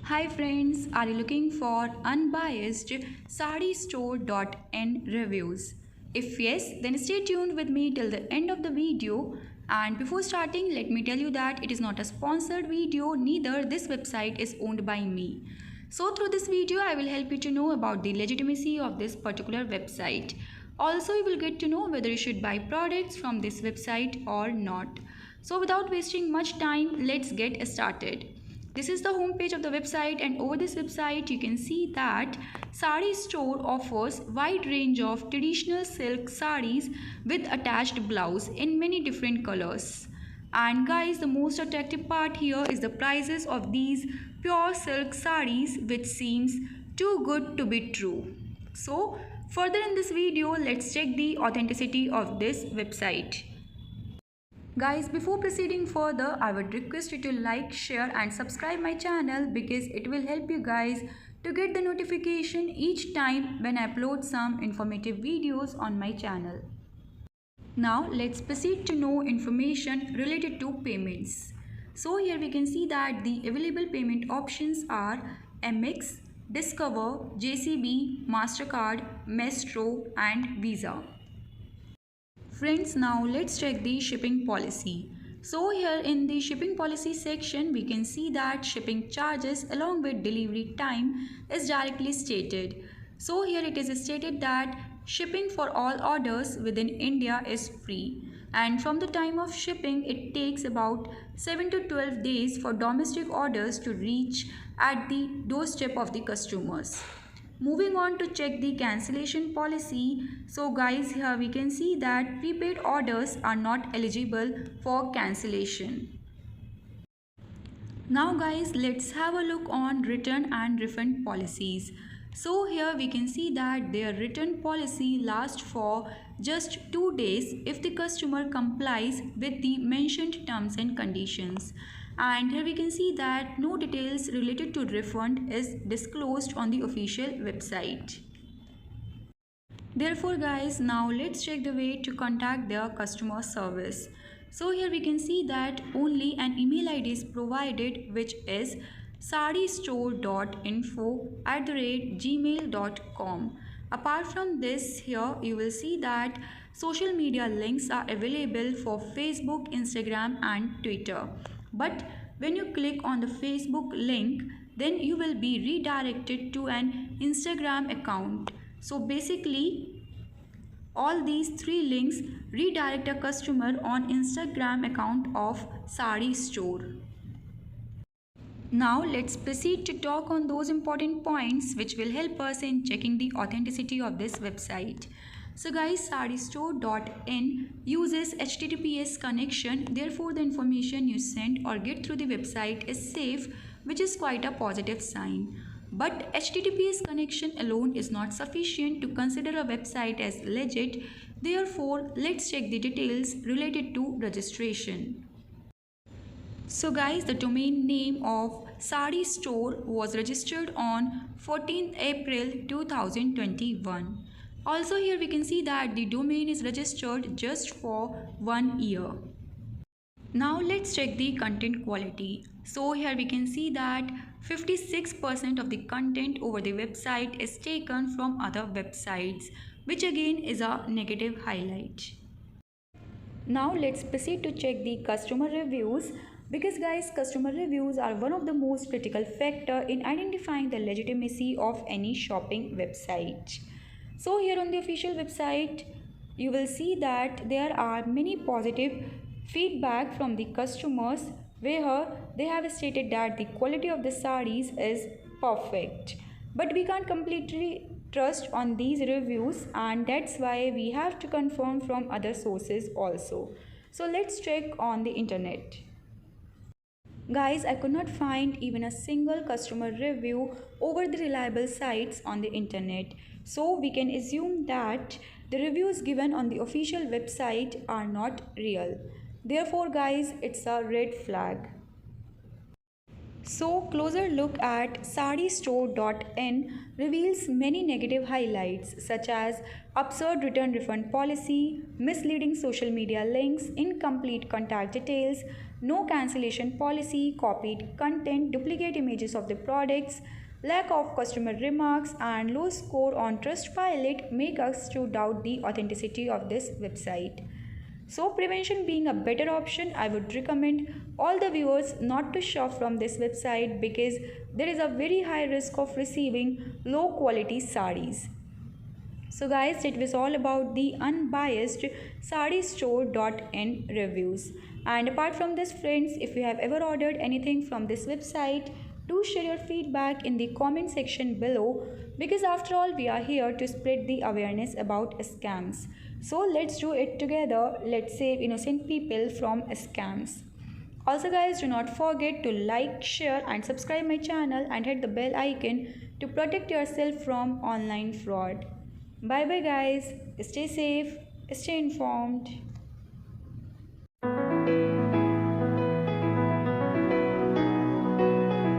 Hi friends, are you looking for unbiased saristore.in reviews? If yes, then stay tuned with me till the end of the video. And before starting, let me tell you that it is not a sponsored video, neither this website is owned by me. So through this video, I will help you to know about the legitimacy of this particular website. Also, you will get to know whether you should buy products from this website or not. So without wasting much time, let's get started. This is the homepage of the website, and over this website you can see that Sari Store offers wide range of traditional silk saris with attached blouse in many different colors. And guys, the most attractive part here is the prices of these pure silk saris, which seems too good to be true. So further in this video, let's check the authenticity of this website. Guys, before proceeding further, I would request you to like, share and subscribe my channel because it will help you guys to get the notification each time when I upload some informative videos on my channel. Now let's proceed to know information related to payments. So here we can see that the available payment options are MX, Discover, JCB, MasterCard, Maestro and Visa. Friends, now let's check the shipping policy. So here in the shipping policy section, we can see that shipping charges along with delivery time is directly stated. So here it is stated that shipping for all orders within India is free, and from the time of shipping it takes about 7 to 12 days for domestic orders to reach at the doorstep of the customers. Moving on to check the cancellation policy. So guys, here we can see that prepaid orders are not eligible for cancellation. Now guys, let's have a look on return and refund policies. So here we can see that their return policy lasts for just 2 days if the customer complies with the mentioned terms and conditions. And here we can see that no details related to refund is disclosed on the official website. Therefore guys, now let's check the way to contact their customer service. So here we can see that only an email ID is provided, which is saristore.info@gmail.com. Apart from this, here you will see that social media links are available for Facebook, Instagram and Twitter. But when you click on the Facebook link, then you will be redirected to an Instagram account. So basically, all these three links redirect a customer on Instagram account of Sari Store. Now let's proceed to talk on those important points which will help us in checking the authenticity of this website. So guys, saristore.in uses HTTPS connection, therefore the information you send or get through the website is safe, which is quite a positive sign. But HTTPS connection alone is not sufficient to consider a website as legit. Therefore, let's check the details related to registration. So guys, the domain name of Sari Store was registered on 14th April 2021. Also here we can see that the domain is registered just for 1 year. Now let's check the content quality. So here we can see that 56% of the content over the website is taken from other websites, which again is a negative highlight. Now let's proceed to check the customer reviews, because guys, customer reviews are one of the most critical factor in identifying the legitimacy of any shopping website. So here on the official website, you will see that there are many positive feedback from the customers where they have stated that the quality of the sarees is perfect. But we can't completely trust on these reviews, and that's why we have to confirm from other sources also. So let's check on the internet. Guys, I could not find even a single customer review over the reliable sites on the internet. So we can assume that the reviews given on the official website are not real. Therefore guys, it's a red flag. So closer look at saristore.in reveals many negative highlights such as absurd return refund policy, misleading social media links, incomplete contact details, no cancellation policy, copied content, duplicate images of the products, lack of customer remarks, and low score on Trustpilot make us to doubt the authenticity of this website. So, prevention being a better option, I would recommend all the viewers not to shop from this website because there is a very high risk of receiving low quality sarees. So guys, it was all about the unbiased saristore.in reviews. And apart from this friends, if you have ever ordered anything from this website, do share your feedback in the comment section below because after all we are here to spread the awareness about scams. So let's do it together. Let's save innocent people from scams. Also guys, do not forget to like, share and subscribe my channel and hit the bell icon to protect yourself from online fraud. Bye bye guys. Stay safe. Stay informed.